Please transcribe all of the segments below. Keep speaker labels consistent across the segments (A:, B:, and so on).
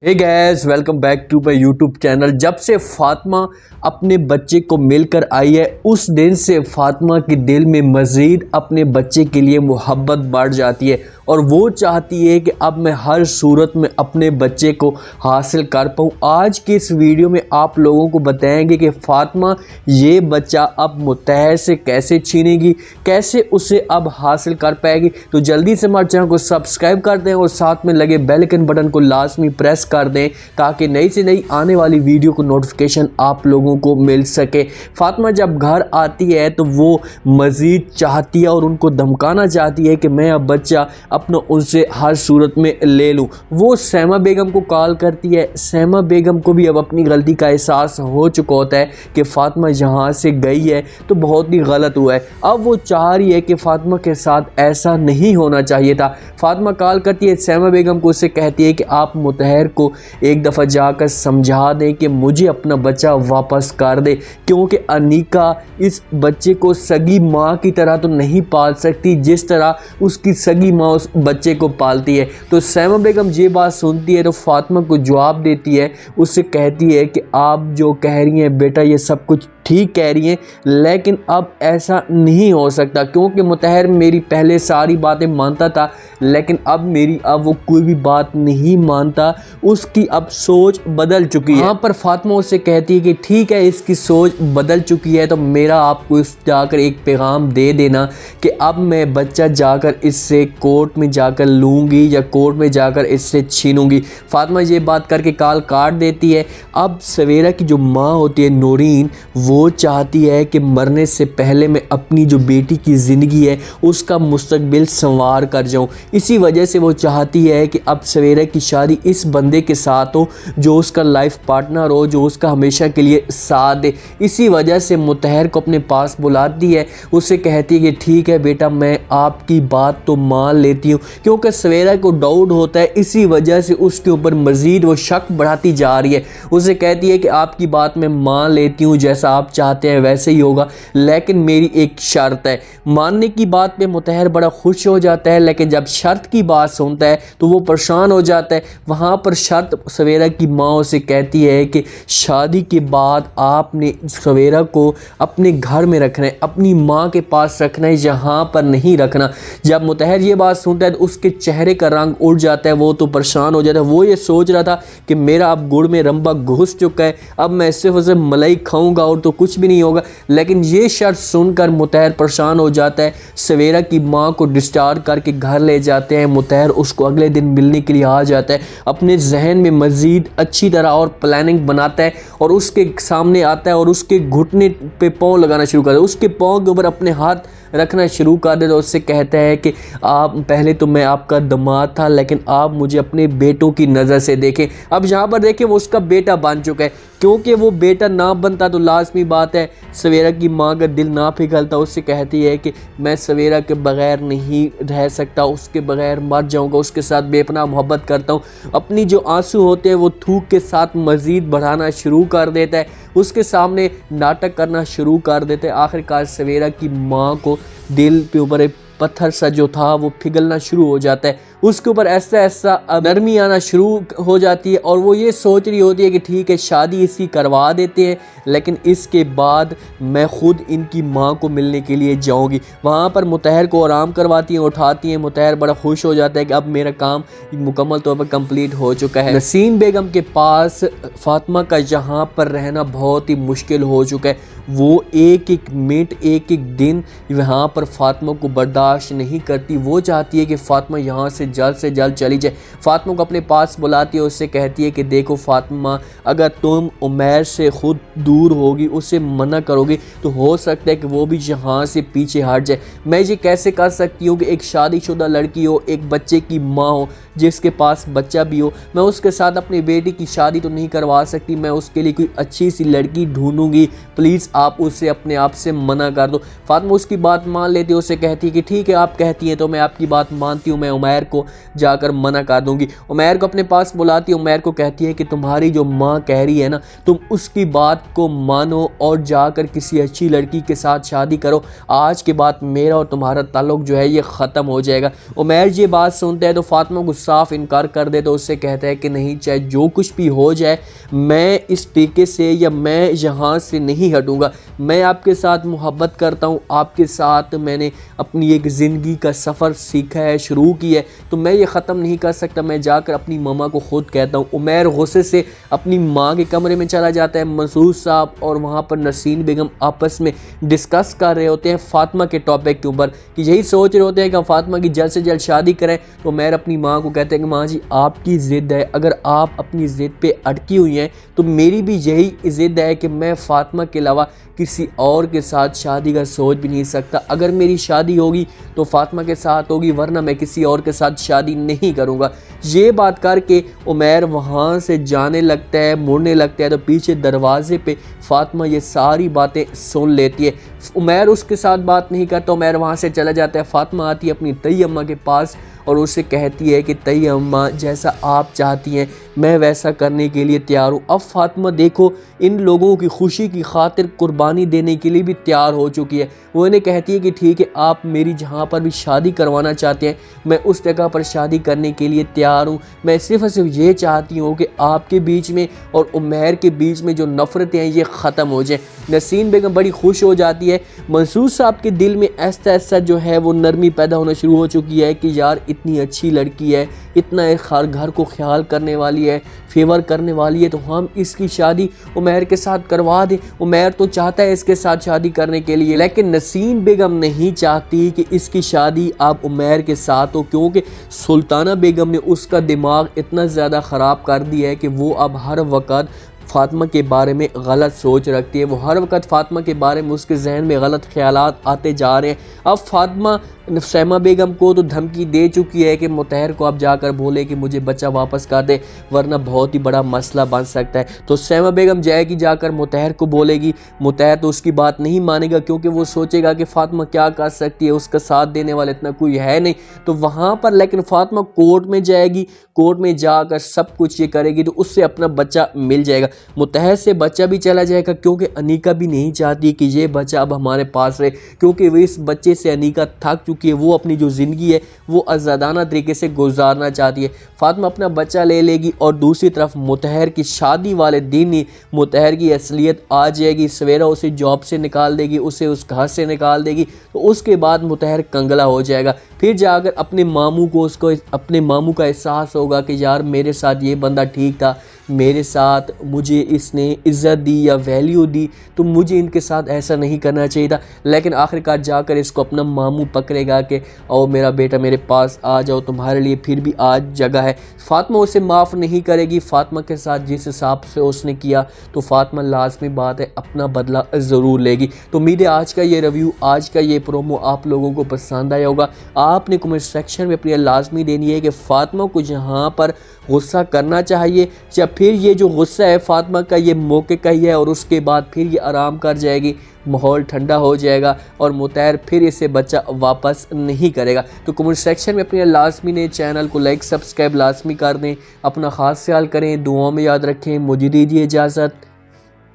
A: Hey guys, welcome back to my YouTube channel. जब से फातिमा अपने बच्चे को मिलकर आई है उस दिन से फातिमा के दिल में मज़ीद अपने बच्चे के लिए मोहब्बत बढ़ जाती है और वो चाहती है कि अब मैं हर सूरत में अपने बच्चे को हासिल कर पाऊँ। आज के इस वीडियो में आप लोगों को बताएंगे कि फातिमा ये बच्चा अब मुतहर से कैसे छीनेगी, कैसे उसे अब हासिल कर पाएगी। तो जल्दी से हमारे चैनल को सब्सक्राइब कर दें और साथ में लगे बेल आइकन बटन को लाजमी प्रेस कर दें ताकि नई से नई आने वाली वीडियो को नोटिफिकेशन आप लोगों को मिल सके। फातिमा जब घर आती है तो वो मज़ीद चाहती है और उनको धमकाना चाहती है कि मैं अब बच्चा अपना उनसे हर सूरत में ले लूँ। वो सैमा बेगम को कॉल करती है। सैमा बेगम को भी अब अपनी गलती का एहसास हो चुका होता है कि फातिमा यहाँ से गई है तो बहुत ही गलत हुआ है। अब वो चाह रही है कि फातिमा के साथ ऐसा नहीं होना चाहिए था। फातिमा कॉल करती है सैमा बेगम को, उससे कहती है कि आप मुतहर को एक दफ़ा जाकर समझा दें कि मुझे अपना बच्चा वापस कर दे, क्योंकि अनीका इस बच्चे को सगी माँ की तरह तो नहीं पाल सकती जिस तरह उसकी सगी माँ उस बच्चे को पालती है। तो सैमा बेगम ये बात सुनती है तो फातिमा को जवाब देती है, उससे कहती है कि आप जो कह रही हैं बेटा ये सब कुछ ठीक कह रही हैं, लेकिन अब ऐसा नहीं हो सकता क्योंकि मुतहर मेरी पहले सारी बातें मानता था लेकिन अब वो कोई भी बात नहीं मानता, उसकी अब सोच बदल चुकी है। यहाँ पर फातिमा उससे कहती है कि ठीक है इसकी सोच बदल चुकी है तो मेरा आपको इस जाकर एक पैगाम दे देना कि अब मैं बच्चा जाकर इससे कोर्ट में जाकर लूँगी या कोर्ट में जाकर इससे छीनूँगी। फातिमा ये बात करके कॉल काट देती है। अब सवेरा की जो माँ होती है नूरीन, वो चाहती है कि मरने से पहले मैं अपनी जो बेटी की ज़िंदगी है उसका मुस्तकबिल संवार कर जाऊँ। इसी वजह से वो चाहती है कि अब सवेरा की शादी इस बंदे के साथ हो जो उसका लाइफ पार्टनर हो, जो उसका हमेशा के लिए साथ दे। इसी वजह से मुतहर को अपने पास बुलाती है, उससे कहती है कि ठीक है बेटा मैं आपकी बात तो मान लेती हूँ, क्योंकि सवेरा को डाउट होता है इसी वजह से उसके ऊपर मज़ीद वो शक बढ़ाती जा रही है। उसे कहती है कि आपकी बात मैं मान लेती हूँ, जैसा आप चाहते हैं वैसे ही होगा, लेकिन मेरी एक शर्त है। मानने की बात पे मुतहर बड़ा खुश हो जाता है, लेकिन जब शर्त की बात सुनता है तो वो परेशान हो जाता है। वहाँ पर शर्त सवेरा की माँ उसे कहती है कि शादी के बाद आपने सवेरा को अपने घर में रखना है, अपनी माँ के पास रखना है, यहाँ पर नहीं रखना। जब मुतहर ये बात सुनता है तो उसके चेहरे का रंग उड़ जाता है, वो तो परेशान हो जाता है। वो ये सोच रहा था कि मेरा अब गुड़ में रंबा घुस चुका है, अब मैं सिर्फ उसे मलाई खाऊंगा और तो कुछ भी नहीं होगा। लेकिन ये शर्त सुनकर मुतहर परेशान हो जाता है। सवेरा की माँ को डिस्चार्ज करके घर ले जाते हैं। मुतहर उसको अगले दिन मिलने के लिए आ जाता है, अपने जहन में मज़ीद अच्छी तरह और प्लानिंग बनाता है और उसके सामने आता है और उसके घुटने पे पाँव लगाना शुरू करता है, उसके पाँव के ऊपर अपने हाथ रखना शुरू कर दे। तो उससे कहता है कि आप पहले तो मैं आपका दामाद था लेकिन आप मुझे अपने बेटों की नज़र से देखें। अब यहाँ पर देखें वो उसका बेटा बन चुका है, क्योंकि वो बेटा ना बनता तो लाजमी बात है सवेरा की माँ का दिल ना पिघलता। उससे कहती है कि मैं सवेरा के बग़ैर नहीं रह सकता, उसके बग़ैर मर जाऊँगा, उसके साथ बेपनाह मोहब्बत करता हूँ। अपनी जो आंसू होते हैं वो थूक के साथ मज़ीद बढ़ाना शुरू कर देता है, उसके सामने नाटक करना शुरू कर देते हैं। आखिरकार सवेरा की माँ को दिल के ऊपर एक पत्थर सा जो था वो पिघलना शुरू हो जाता है, उसके ऊपर ऐसा ऐसा नरमी आना शुरू हो जाती है और वो ये सोच रही होती है कि ठीक है शादी इसकी करवा देते हैं, लेकिन इसके बाद मैं ख़ुद इनकी माँ को मिलने के लिए जाऊँगी। वहाँ पर मुतहर को आराम करवाती हैं, उठाती हैं। मुतहर बड़ा खुश हो जाता है कि अब मेरा काम मुकम्मल तौर पर कंप्लीट हो चुका है। नसीम बेगम के पास फातिमा का यहाँ पर रहना बहुत ही मुश्किल हो चुका है। वो एक एक मिनट एक एक दिन यहाँ पर फातिमा को बर्दाश्त नहीं करती। वो चाहती है कि फातिमा यहाँ से जल्द चली जाए। फातिमा को अपने पास बुलाती है, उससे कहती है कि देखो फातिमा, अगर तुम उमैर से ख़ुद दूर होगी, उसे मना करोगी तो हो सकता है कि वो भी यहाँ से पीछे हट जाए। मैं ये कैसे कर सकती हूँ कि एक शादीशुदा लड़की हो, एक बच्चे की माँ हो, जिसके पास बच्चा भी हो, मैं उसके साथ अपनी बेटी की शादी तो नहीं करवा सकती। मैं उसके लिए कोई अच्छी सी लड़की ढूंढूंगी, प्लीज़ आप उसे अपने आप से मना कर दो। फातिमा उसकी बात मान लेती है, उससे कहती है कि ठीक है आप कहती हैं तो मैं आपकी बात मानती हूँ, मैं उमैर को जाकर मना कर दूंगी। उमैर को अपने पास बुलाती है, उमैर को कहती है कि तुम्हारी जो माँ कह रही है ना, तुम उसकी बात को मानो और जाकर किसी अच्छी लड़की के साथ शादी करो, आज के बाद मेरा और तुम्हारा ताल्लुक जो है ये ख़त्म हो जाएगा। उमैर ये बात सुनता है तो फातिमा को साफ इनकार कर दे, तो उससे कहता है कि नहीं, चाहे जो कुछ भी हो जाए मैं इस टीके से या मैं यहाँ से नहीं हटूँगा, मैं आपके साथ मोहब्बत करता हूँ, आपके साथ मैंने अपनी एक ज़िंदगी का सफ़र सीखा है, शुरू किया है, तो मैं ये ख़त्म नहीं कर सकता, मैं जाकर अपनी मम्मा को ख़ुद कहता हूँ। उमैर गुस्से से अपनी माँ के कमरे में चला जाता है। मंसूर साहब और वहाँ पर नसीन बेगम आपस में डिस्कस कर रहे होते हैं फातिमा के टॉपिक के ऊपर, कि यही सोच रहे होते हैं कि फातिमा की जल्द से जल्द शादी करें। तो उमैर अपनी माँ को कहते हैं कि माँ जी आपकी ज़िद है, अगर आप अपनी ज़िद पे अटकी हुई हैं तो मेरी भी यही ज़िद है कि मैं फातिमा के अलावा किसी और के साथ शादी का सोच भी नहीं सकता। अगर मेरी शादी होगी तो फातिमा के साथ होगी, वरना मैं किसी और के साथ शादी नहीं करूँगा। ये बात करके उमैर वहाँ से जाने लगता है, मुड़ने लगता है, तो पीछे दरवाजे पे फातिमा ये सारी बातें सुन लेती है। उमैर उसके साथ बात नहीं करता, उमैर वहाँ से चला जाता है। फातिमा आती है अपनी तई अम्मा के पास और उससे कहती है कि तई अम्मा जैसा आप चाहती हैं मैं वैसा करने के लिए तैयार हूँ। अब फातिमा देखो इन लोगों की खुशी की खातिर कुर्बानी देने के लिए भी तैयार हो चुकी है। वो इन्हें कहती है कि ठीक है आप मेरी जहाँ पर भी शादी करवाना चाहते हैं मैं उस जगह पर शादी करने के लिए तैयार हूँ। मैं सिर्फ और सिर्फ ये चाहती हूँ कि आपके बीच में और उमैर के बीच में जो नफ़रतें हैं ये ख़त्म हो जाए। नसीन बेगम बड़ी खुश हो जाती है। मंसूर साहब के दिल में ऐसा ऐसा जो है वो नरमी पैदा होना शुरू हो चुकी है कि यार इतनी अच्छी लड़की है, इतना एक घर को ख्याल करने वाली है, फेवर करने वाली है, तो हम इसकी शादी उमैर के साथ करवा दें। उमैर तो चाहता है इसके साथ शादी करने के लिए, लेकिन नसीन बेगम नहीं चाहती कि इसकी शादी आप उमैर के साथ हो, क्योंकि सुल्ताना बेगम ने उसका दिमाग इतना ज़्यादा ख़राब कर दिया है कि वो अब हर वक़्त फातिमा के बारे में गलत सोच रखती है। वो हर वक्त फातिमा के बारे में उसके जहन में गलत ख्यालात आते जा रहे हैं। अब फातिमा सैमा बेगम को तो धमकी दे चुकी है कि मुतहर को अब जाकर बोले कि मुझे बच्चा वापस कर दे, वरना बहुत ही बड़ा मसला बन सकता है। तो सैमा बेगम जाएगी, जाकर मुतहर को बोलेगी। मुतहर तो उसकी बात नहीं मानेगा, क्योंकि वो सोचेगा कि फातिमा क्या कर सकती है, उसका साथ देने वाला इतना कोई है नहीं। तो वहाँ पर लेकिन फातिमा कोर्ट में जाएगी, कोर्ट में जाकर सब कुछ ये करेगी तो उससे अपना बच्चा मिल जाएगा। मुतहर से बच्चा भी चला जाएगा, क्योंकि अनीका भी नहीं चाहती कि ये बच्चा अब हमारे पास रहे, क्योंकि वो इस बच्चे से अनीका थक चुकी है। वो अपनी जो ज़िंदगी है वो आज़ादाना तरीके से गुजारना चाहती है। फातिमा अपना बच्चा ले लेगी और दूसरी तरफ मुतहर की शादी वाले दिन ही मुतहर की असलियत आ जाएगी। सवेरा उसे जॉब से निकाल देगी, उसे उस घर से निकाल देगी, तो उसके बाद मुतहर कंगला हो जाएगा। फिर जाकर अपने मामू को अपने मामू का एहसास होगा कि यार मेरे साथ ये बंदा ठीक था, मेरे साथ मुझे इसने इज़्ज़त दी या वैल्यू दी, तो मुझे इनके साथ ऐसा नहीं करना चाहिए था। लेकिन आखिरकार जाकर इसको अपना मामू पकड़ेगा कि आओ मेरा बेटा मेरे पास आ जाओ, तुम्हारे लिए फिर भी आज जगह है। फातिमा उसे माफ़ नहीं करेगी। फातिमा के साथ जिस हिसाब से उसने किया तो फातिमा लाजमी बात है अपना बदला ज़रूर लेगी। तो उम्मीद है आज का ये रिव्यू, आज का ये प्रोमो आप लोगों को पसंद आया होगा। आपने कमेंट सेक्शन में अपनी लाजमी देनी है कि फातिमा को यहाँ पर गुस्सा करना चाहिए या फिर ये जो गुस्सा है फातिमा का ये मौके का ही है और उसके बाद फिर ये आराम कर जाएगी, माहौल ठंडा हो जाएगा और मुतहर फिर इसे बच्चा वापस नहीं करेगा। तो कमेंट सेक्शन में अपने लाजमी ने चैनल को लाइक सब्सक्राइब लाजमी कर दें। अपना ख़ास ख्याल करें, दुआओं में याद रखें। मुझे दीजिए इजाज़त।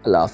A: अल्लाह हाफ़िज़।